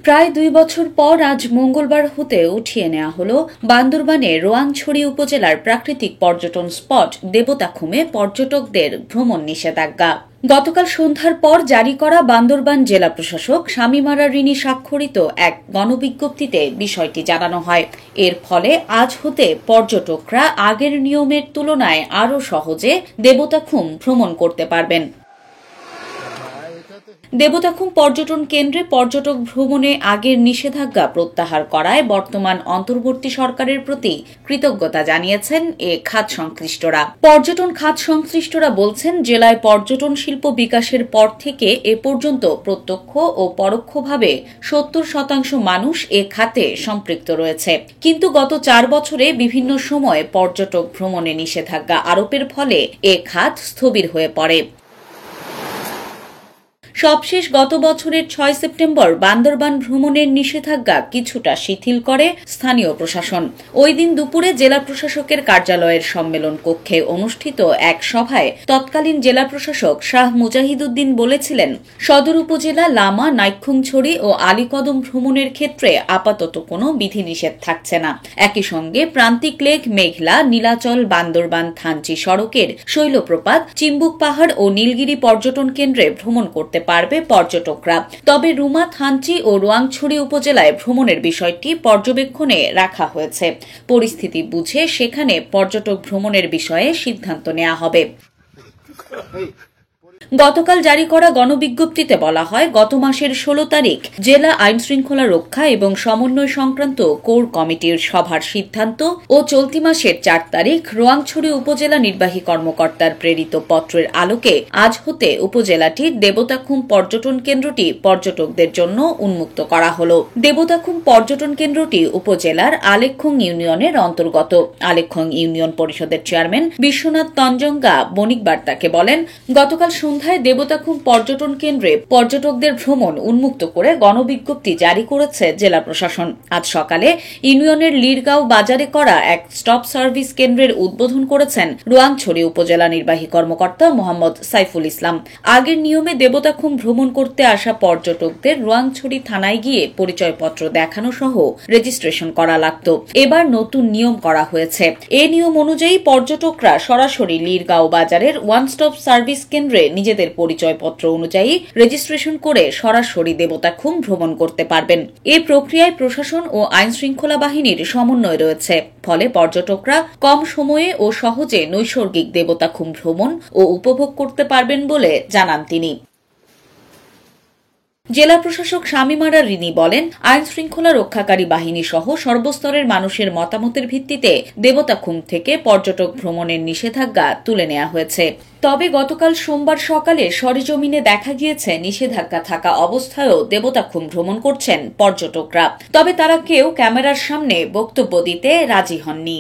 প্রায় ২ বছর পর আজ মঙ্গলবার হতে উঠিয়ে নেওয়া হল বান্দরবানের রোয়াংছড়ি উপজেলার প্রাকৃতিক পর্যটন স্পট দেবতাখুমে পর্যটকদের ভ্রমণ নিষেধাজ্ঞা। গতকাল সন্ধ্যার পর জারি করা বান্দরবান জেলা প্রশাসক শামীমারা রিনি স্বাক্ষরিত এক গণবিজ্ঞপ্তিতে বিষয়টি জানানো হয়। এর ফলে আজ হতে পর্যটকরা আগের নিয়মের তুলনায় আরও সহজে দেবতাখুম ভ্রমণ করতে পারবেন। দেবতাখুম পর্যটন কেন্দ্রে পর্যটক ভ্রমণে আগের নিষেধাজ্ঞা প্রত্যাহার করায় বর্তমান অন্তর্বর্তী সরকারের প্রতি কৃতজ্ঞতা জানিয়েছেন এ খাত সংশ্লিষ্টরা। পর্যটন খাত সংশ্লিষ্টরা বলছেন, জেলায় পর্যটন শিল্প বিকাশের পর থেকে এ পর্যন্ত প্রত্যক্ষ ও পরোক্ষভাবে ৭০% মানুষ এ খাতে সম্পৃক্ত রয়েছে। কিন্তু গত ৪ বছরে বিভিন্ন সময়ে পর্যটক ভ্রমণে নিষেধাজ্ঞা আরোপের ফলে এ খাত স্থবির হয়ে পড়ে। সবশেষ গত বছরের ৬ সেপ্টেম্বর বান্দরবান ভ্রমণের নিষেধাজ্ঞা কিছুটা শিথিল করে স্থানীয় প্রশাসন। ওই দিন দুপুরে জেলা প্রশাসকের কার্যালয়ের সম্মেলন কক্ষে অনুষ্ঠিত এক সভায় তৎকালীন জেলা প্রশাসক শাহ মুজাহিদ উদ্দিন বলেছিলেন, সদর উপজেলা লামা, নাইক্ষ্যংছড়ি ও আলীকদম ভ্রমণের ক্ষেত্রে আপাতত কোনো বিধিনিষেধ থাকছে না। একই সঙ্গে প্রান্তিক লেক, মেঘলা, নীলাচল, বান্দরবান থানচি সড়কের শৈলপ্রপাত, চিম্বুক পাহাড় ও নীলগিরি পর্যটন কেন্দ্রে ভ্রমণ করতে পারবে পর্যটকরা। তবে রুমা, থানচি ও রোয়াংছড়ি উপজেলায় ভ্রমণের বিষয়টি পর্যবেক্ষণে রাখা হয়েছে। পরিস্থিতি বুঝে সেখানে পর্যটক ভ্রমণের বিষয়ে সিদ্ধান্ত নেওয়া হবে। গতকাল জারি করা গণবিজ্ঞপ্তিতে বলা হয়, গত মাসের ১৬ তারিখ জেলা আইনশৃঙ্খলা রক্ষা এবং সমন্বয় সংক্রান্ত কোর কমিটির সভার সিদ্ধান্ত ও চলতি মাসের ৪ তারিখ রোয়াংছড়ি উপজেলা নির্বাহী কর্মকর্তার প্রেরিত পত্রের আলোকে আজ হতে উপজেলাটির দেবতাখুম পর্যটন কেন্দ্রটি পর্যটকদের জন্য উন্মুক্ত করা হল। দেবতাখুম পর্যটন কেন্দ্রটি উপজেলার আলেখ্যং ইউনিয়নের অন্তর্গত। আলেখ্যং ইউনিয়ন পরিষদের চেয়ারম্যান বিশ্বনাথ তঞ্জঙ্গা বণিক বার্তাকে বলেন, গতকাল সন্ধ্যায় দেবতাখুম পর্যটন কেন্দ্রে পর্যটকদের ভ্রমণ উন্মুক্ত করে গণবিজ্ঞপ্তি জারি করেছে জেলা প্রশাসন। আজ সকালে ইউনিয়নের লিরগাঁও বাজারে করা এক স্টপ সার্ভিস কেন্দ্রের উদ্বোধন করেছেন রোয়াংছড়ি উপজেলা নির্বাহী কর্মকর্তা মোহাম্মদ সাইফুল ইসলাম। আগের নিয়মে দেবতাখুম ভ্রমণ করতে আসা পর্যটকদের রোয়াংছড়ি থানায় গিয়ে পরিচয়পত্র দেখানো সহ রেজিস্ট্রেশন করা লাগত। এবার নতুন নিয়ম করা হয়েছে। এই নিয়ম অনুযায়ী পর্যটকরা সরাসরি লিরগাঁও বাজারের ওয়ান স্টপ সার্ভিস কেন্দ্রে নিজেদের পরিচয়পত্র অনুযায়ী রেজিস্ট্রেশন করে সরাসরি দেবতাখুম ভ্রমণ করতে পারবেন। এই প্রক্রিয়ায় প্রশাসন ও আইনশৃঙ্খলা বাহিনীর সমন্বয় রয়েছে। ফলে পর্যটকরা কম সময়ে ও সহজে নৈসর্গিক দেবতাখুম ভ্রমণ ও উপভোগ করতে পারবেন বলে জানান তিনি। জেলা প্রশাসক শামীমারা রিনি বলেন, আইন শৃঙ্খলা রক্ষাকারী বাহিনী সহ সর্বস্তরের মানুষের মতামতের ভিত্তিতে দেবতাখুম থেকে পর্যটক ভ্রমণের নিষেধাজ্ঞা তুলে নেওয়া হয়েছে। তবে গতকাল সোমবার সকালে সরেজমিনে দেখা গিয়েছে নিষেধাজ্ঞা থাকা অবস্থায়ও দেবতাখুম ভ্রমণ করছেন পর্যটকরা। তবে তারা কেউ ক্যামেরার সামনে বক্তব্য দিতে রাজি হননি।